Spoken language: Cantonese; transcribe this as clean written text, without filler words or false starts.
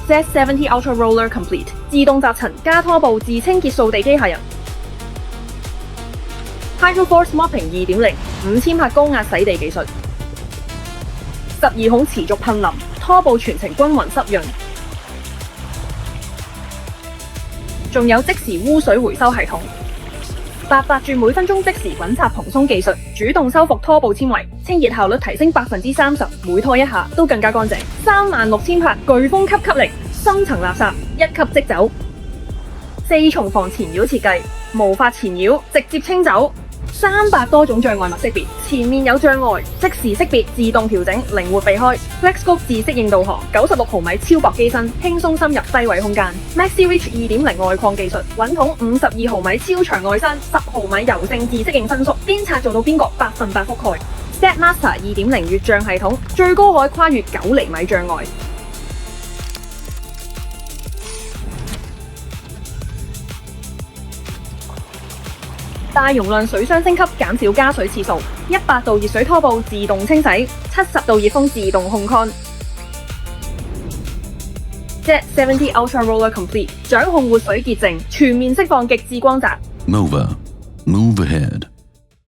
Jet70 Ultra Roller Complete 自動集塵加拖布自清潔掃地機械人。Hydro Force Mopping 2.0 5000帕高壓洗地技術，12孔持續噴淋，拖布全程均勻濕潤。仲有即時污水回收系統，800轉每分鐘即時滾擦蓬鬆技術，主動修復拖布纖維，清潔效率提升30%，每拖一下都更加乾淨。36000帕颶風吸力，深層垃圾一吸即走。4重防纏繞設計，無法纏繞，直接清走。300多種障礙物識別，前面有障礙即時識別，自動調整，靈活避開。FlexScope 自適應導航，96毫米超薄機身，輕鬆深入低位空間。MaxiReach 2.0外擴技術，穩筒52毫米超長外山，10毫米柔性自適應伸縮，邊擦做到邊角100%覆蓋。Stepmaster 2.0越障系統，最高可跨越9厘米障礙。大容量水箱升級，減少加水次數。100度熱水拖布自動清洗，70度熱風自動控 con。Jet70 Ultra Roller Complete 掌控活水潔淨，全面釋放極致光澤。Nova, move ahead.